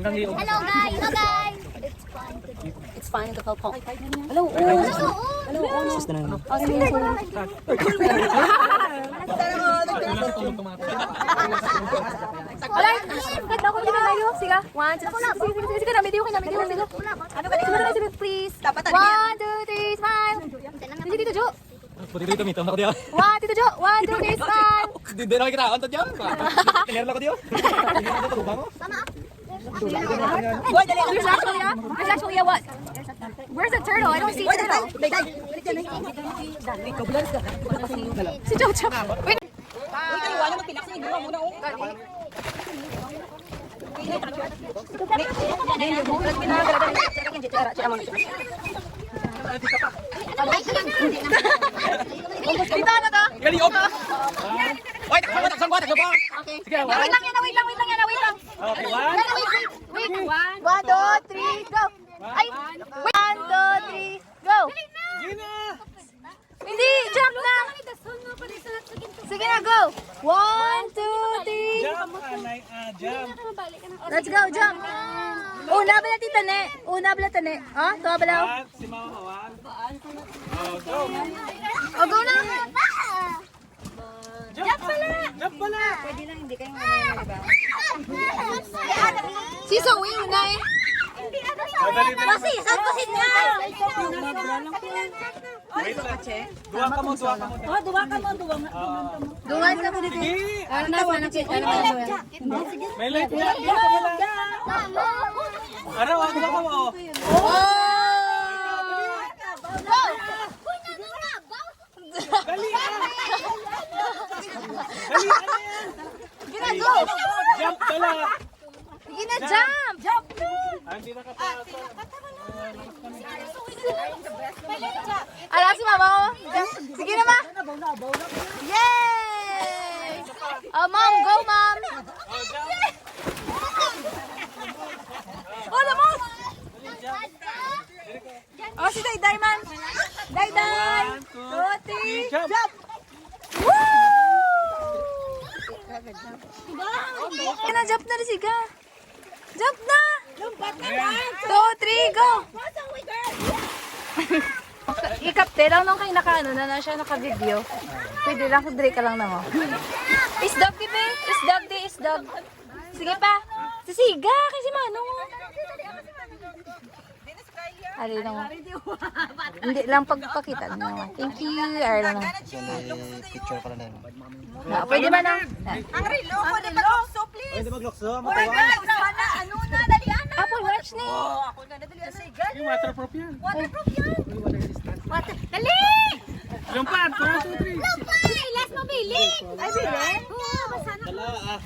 Hello guys! Hello guys! It's fine to help. Hello. Hello. Alright! Ganda ko yung layo. Sige. 1, 2, 3. Sige na, video ka na. Video ka na. Ano ka na? Sige, please. 1, 2, 3, smile. Sige dito, Jo. Pwede dito, mito. Ako diyo. 1, Tito Jo. 1, 2, 3, smile. Hindi na kita. Anto diyo. Tinero lang ko diyo. Hindi na ito. Bango. There's actually a what? Where's the turtle? I don't see turtle. Si Jojo. Wait. Dito na to. Gali, op. Oy, taksan ko. Okay. Wait lang yan. Okay, Wait. 1, 2, 3, go. Ay, 1, 2, 3, go. Hindi, jump na. Sige na, go. 1, 2, 3. Jump. Let's go, jump. Una bala titane. Ah, to bala. Si Mama Hawan. Oh, go na. Jump pala. Si Zoe, una eh. Kasi, saan ko siya? Dua ka mo. Duwan ka mo dito. Ano na, May light na. Ano, wag ka mo. Gina-go! Jump pala. Gina-jump! Jump! Hindi nakapasok. Ala si mama ko. Sige na ma. Yay! Oh mom, go mom. Oh, lamos! Oh, si Dayday man. Dayday! 2, 3, jump! Woo! Jump na rin siga. Jump na! 2, 3, go! Ikapte lang nung kayo naka-ano na siya naka-video. Pwede lang, dre ka lang na mo. Isdog, dibe? Isdog. Sige pa. Sisiga, kasi manong. Ari lang. Hindi lang pagpakita nyo. Thank you. Ari lang. Picture pala na yun. Pwede ba na? Ang relo ko na maglokso, please. Pwede maglokso. Sana, ano na, dalian na. Apple Watch ni. Ako na dalian sa igan. Yung waterproof yan. Waterproof yan. Dali! Yung pan, 2, 2, 3. Last mo biling. Ay, biling? Dala ah.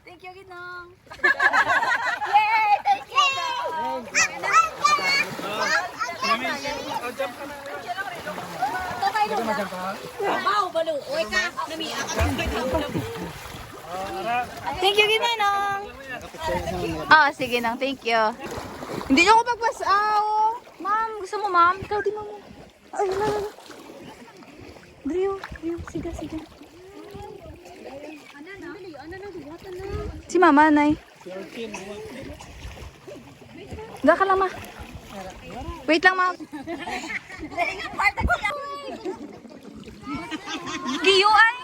Thank you, Ginong. Thank you, Ginong. Oh, sige nang, thank you. Hindi niyo ako magpasaw. Ma'am, gusto mo, ma'am? Ikaw din mo. Ay, lala. Driyo, sige. Si mama, nay. Gak ka lang, ma. Wait lang, ma'am. Giyo ay.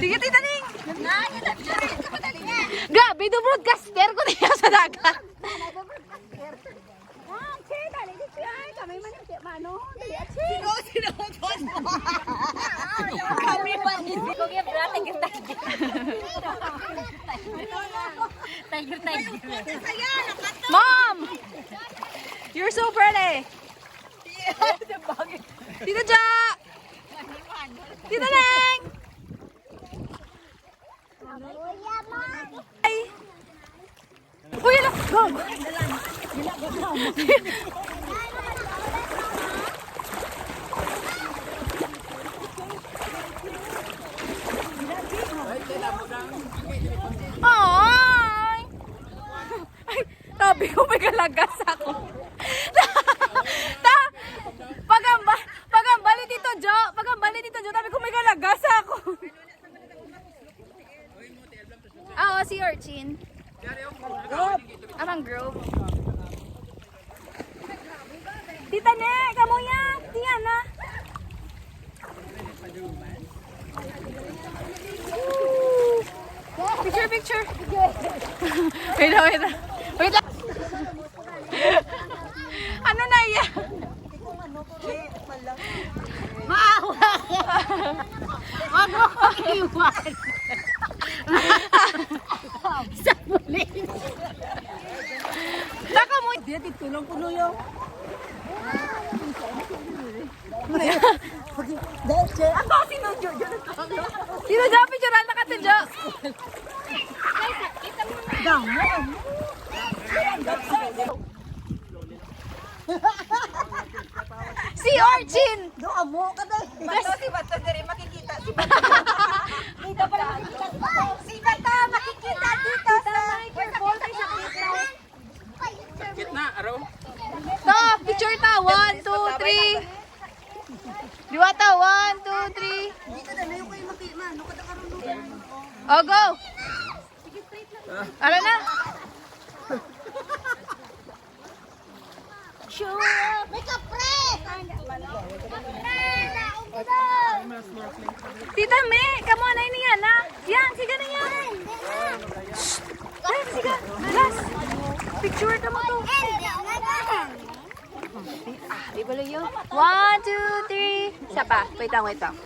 Sige, tita Ning. Gabi, do broadcaster ko niya sa dagat. Mom! You're so pretty. Tita Ja! Tita Neng! Ay! Uy, go! picture. Wait lang, wait lang. Wait lang. Ano na yan? Maawa! Wag mo ko iwan! Sa pulis! Taka mo. Dito, tulong ko nuyo. Ako, sino Jojo? Sino dyan? Picturean na ka to, Jo. Si Orchin. Doa mo ka na. Si Bato diri makikita. Si Bato. Dito pala makikita. Si Bato makikita dito sa microphone sa Gitna, araw. Ta, picture ta. 1, 2, 3. Diwata, 1, 2, 3. Dito na layo kayo makima. Ano ka na karunungan? Oh, go. Ano na? May kapre! Tita May, come on, ay niya na. Yan, sige na yan. Ay, sige. Last. Picture ka mo to. Di ba lang yun? 1, 2, 3. Isa pa. Wait lang, wait lang.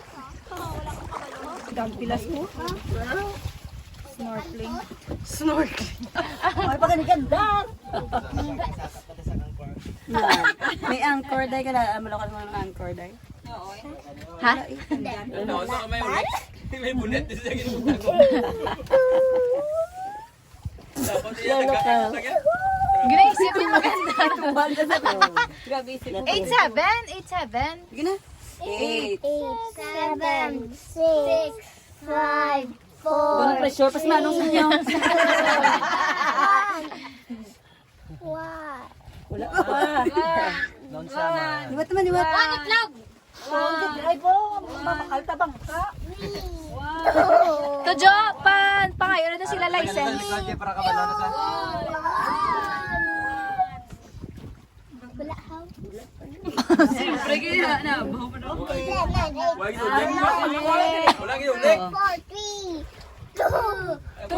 Pilas mo? Snorkeling. Ay, pag ganda! May anchor day ka na. Malakal mo ng anchor day. Ha? Ano, sa may ulit. May bunet din sa ginagawa ko. Dapat yan, nagkakasagyan. Ginaisip yung maganda. Grabe isip mo. 8-7. Sige na. 8. 8, 7, 6, 5, 4, Doon pressure. Pas manong sa inyo. 1. Wala pa. Diwat naman, diwat. Itlog! Ay po, mamakalta bang ka? To Jo, pangayon na sila license. Para kabalo na sa. Wala how? Siyempre, kaya na. Wag yung ulit. Wala yung ulit. 4, 3, 2, 2.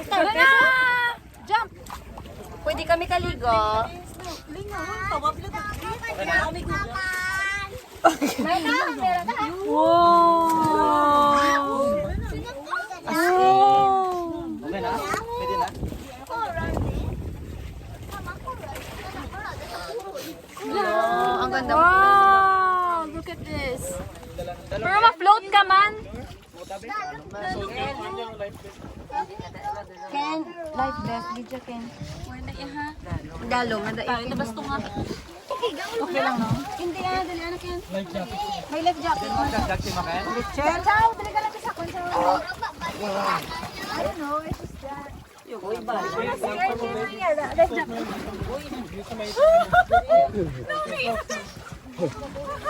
Tara na! Jump! Pwede kami kaligo. Wow! Okay na? Pwede na? Oh, ang ganda. Wow! Look at this. Pero ma-float ka man. Ken, life vest, video Ken. Dalong, ada ito. Basto nga. Okay lang, no? Hindi na, dali anak yan. May life jacket. Dagsi makain? Ciao, dali ka lang sa kun. I don't know, it's just that.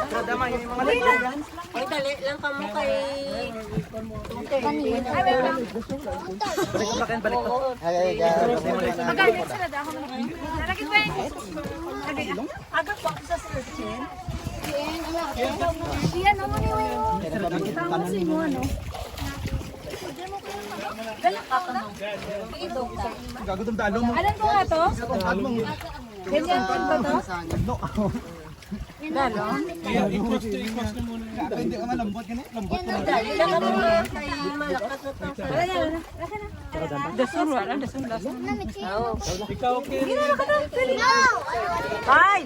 Kadamay yung mga lagyan. Ay, dali lang kamo kay... Balik ko kakin, balik ko. Agad po sa searchin. Gagutom talo mo. Alam ko nga to? Ganyan ba to? Dalo? Hindi ka malambot ka na. Lambot ko na. Dali lang kamo kay malakas na tang Dasun, wala. Dasun. Ikaw okay. Ay!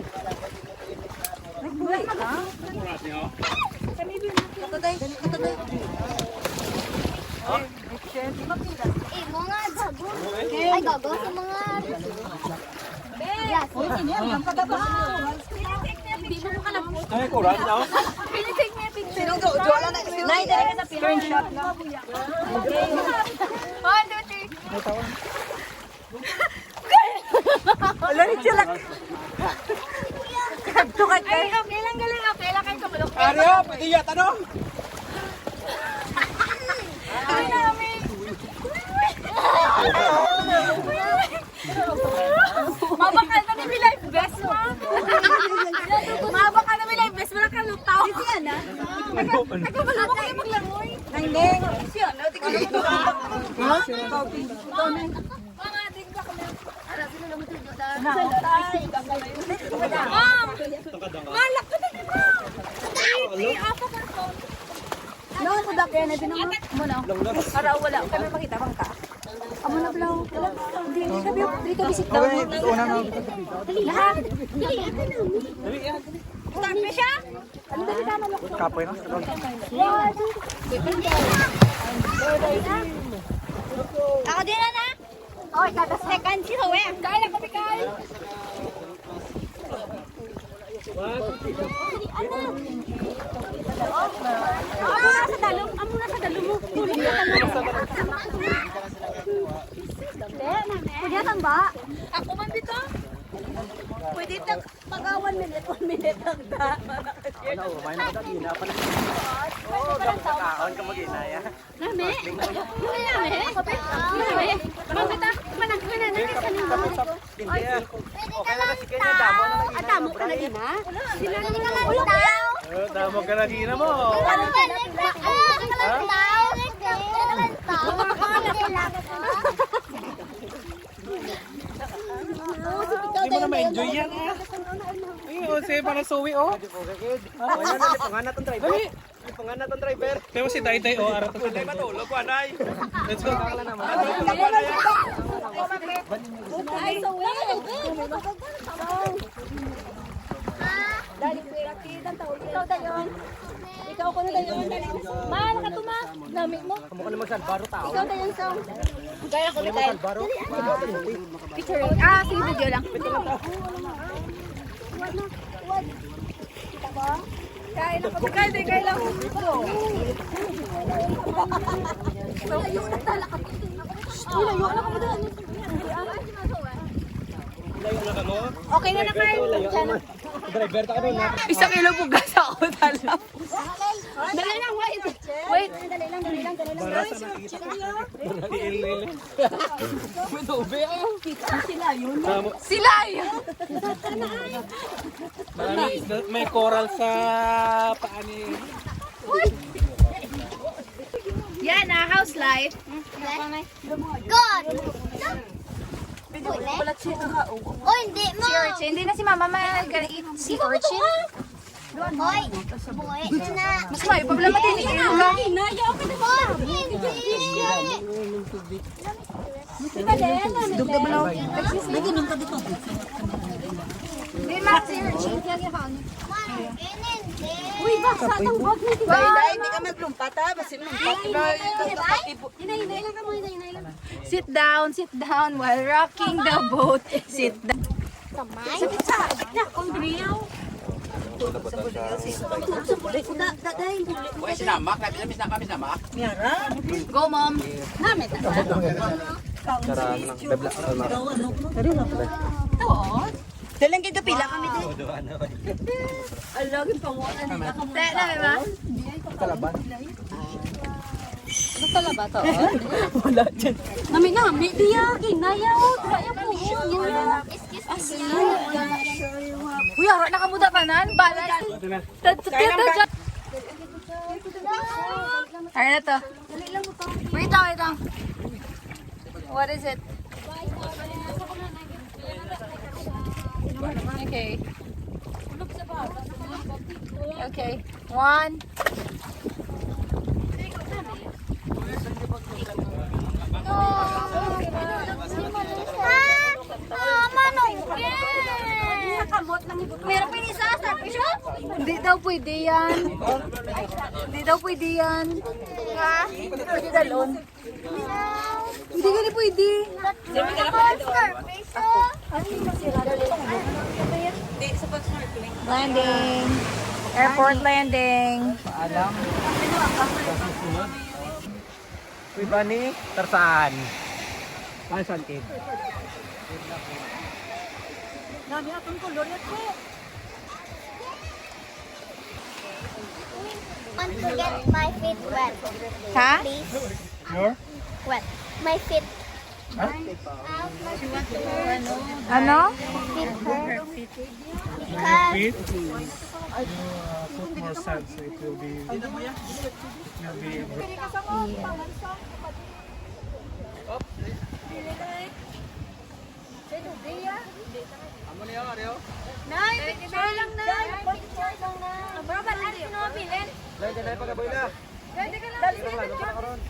Mga gago. Ay, gago sa mga... Yes. Ay, kurat na. Nay, dali ka sa screenshot na. 1, 2, 3. Wala rin sila. Kapto ka Ay, okay lang, galing. Okay lang kayo kumulok. Aryo, pwede yan, ano? Ay, namin. Mabakal na ni Life Best, ma. Mabakal na ni Life Best. Wala kang lutaw. Hindi yan, ha? Nagkabalak ko kayo maglangoy. Nangdeng. Siya, no? Di ko dito. Ha? Mga ating ka kami. Ma'am! Malak ko na ni ma'am! I-apa ka ko. No, ko dak yan natin mo. Mo na. Para wala. Kami makita bang ka. Amo na blaw. Hindi ka visit daw. Lahat. Start na siya? Kapoy na. Ako din na. Oh, kada second siya, we. Kaya kami kaya. Amo na sa dalom mo. Pwede tan ba? Ako man dito. Pwede tak pag 1 minute ang ta. Ano, may nakatagina pa na. Oo, kaon ka mag-inaya. Name. Name. Name. Mamita, managhan na na sa nimo. Hindi ah. Okay na kasi kanya damo na lagi. Atamo ka na din ha? Sila ka lang tao. Damo ka na gina mo. Ano ba? Sila ka lang tao. Sila ka lang tao. Hindi mo na ma-enjoy yan ah. Ay, Jose, para suwi oh. Wala na, lipungan na tong driver. Lipungan na tong driver. Kaya si Dayday oh, araw to. Dayday matulog ko, anay. Let's go. Kakala naman. Ay, so Dali ko kita tao. Ikaw dayon. Ikaw ko na dayon. Man ka tuma. Nami mo. Kamukha na magsalbaro tao. Ikaw dayon sa. Kaya ko Hindi mo salbaro. picture. Sige, video lang. Kaya na ko. Kaya lang. Layo na ka mo. Okay na naman. Driver ta ka doon. 1 kilo pugas ako dala. Dali lang, wait. Wait. Dali lang. Barasa na kita. Il. May dobe oh. Sila yun. Sila yun. May coral sa paani. Yan house life. God. Oh, hindi mo. Si Urchin. Hindi na si mama mag-eat si Urchin. Hoy. Buhay na. Mas may problema din eh. Oh, hindi. Dugda ba lang? Naginom ka dito. Hindi ma si Urchin. Uy, baksa tang bag mo. Hindi ka maglumpat ha. Basin lumpat. Hinay lang ka mo. Hinay lang. Sit down while rocking the boat. Sit down. Go mom. Cara lang. Bebla. Dalang kita pila kami din. Te, namin ba? Kalaban. Nami, diya, kinaya, kaya po. Uy, harap na kamuda pa nan. Balay. Ano na to? Wait lang. What is it? Okay. Okay. 1. Meron pa yung isa, starfish mo? Hindi daw pwede yan. Hindi daw pwede yan. Ha? Hindi pwede dalon. Hindi ka na pwede. Landing. Airport landing. Paalam. Uy, Bani, Tarzan. Tarzan kid. Want to get my feet wet. Ha? Please. Your? Wet. My feet. Ano? Feet hurt. Because Feet. Put more sand so it will be. Nay, picture lang na. Picture lang na. Bro, ba't ano yung mabilin? Dahil pagaboy na. Dali ka lang.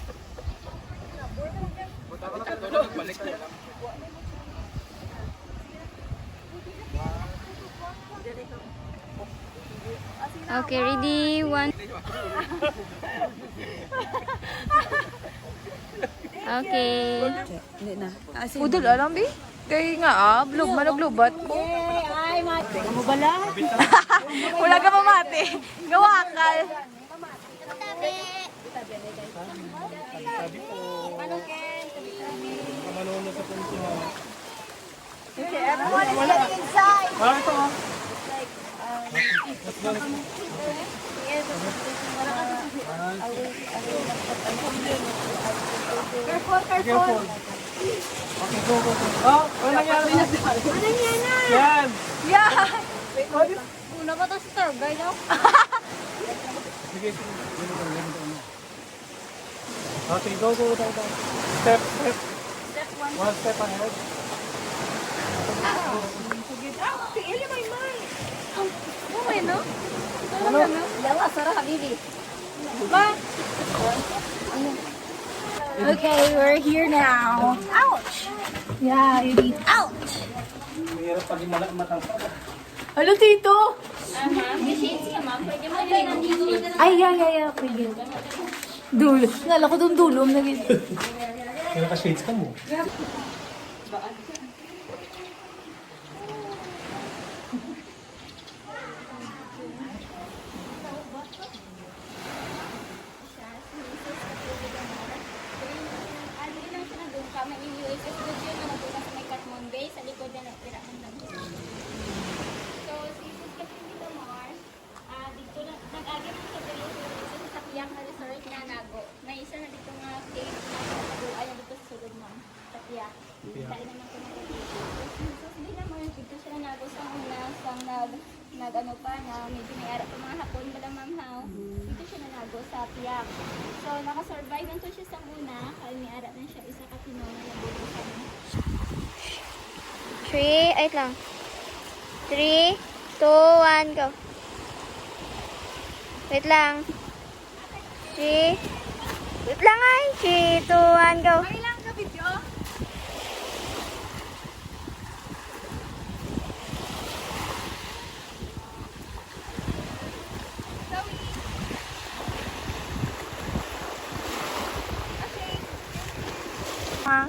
Okay, ready? 1. Okay. Udol, alam bi? Kaya nga managlubat mo. Ay, mati. Mo bala? Wala ka mamati. Gawakal. Kamanono sa punso. Okay, everyone is getting inside. Ito. Careful. Okay, go. Oh, ano nangyari? Yan. Una ba ito sa tour guide ako? Sige. Okay, go. Step. One step ahead. Okay, no? Yawa, Sarah Habibi. Okay, we're here now. Ouch! Yeah, you need ouch! Mahirap pag matang. Ano, Tito? Ay, yeah. Pwede. Dulo. Nala ko doon dulom na gito. Pero ka-shades ka mo. kami yung USS Goodyear na nagpunta sa may Catmon Bay, sa likod na nagtirahan ng So, si Sis Catherine Villamar, dito na, nag-agi ng sa sa Sapiang na resort na Nago. May isa na dito nga cave na nagkaguan na dito sa sulod mo, Sapiang. Dahil naman ko dito. So, si Villamar, dito siya na Nago sa una, nag-ano pa na medyo may ara pa mga hapon, malamamhaw. Dito siya na Nago sa Piak. So, nakasurvive lang to siya sa una, kaya may ara na siya isa ka pinona na bulo kami. 3, wait lang. 3, 2, 1, go. Wait lang. 3, wait lang ay. 3, 2, 1, go. Okay lang ka video? Ha?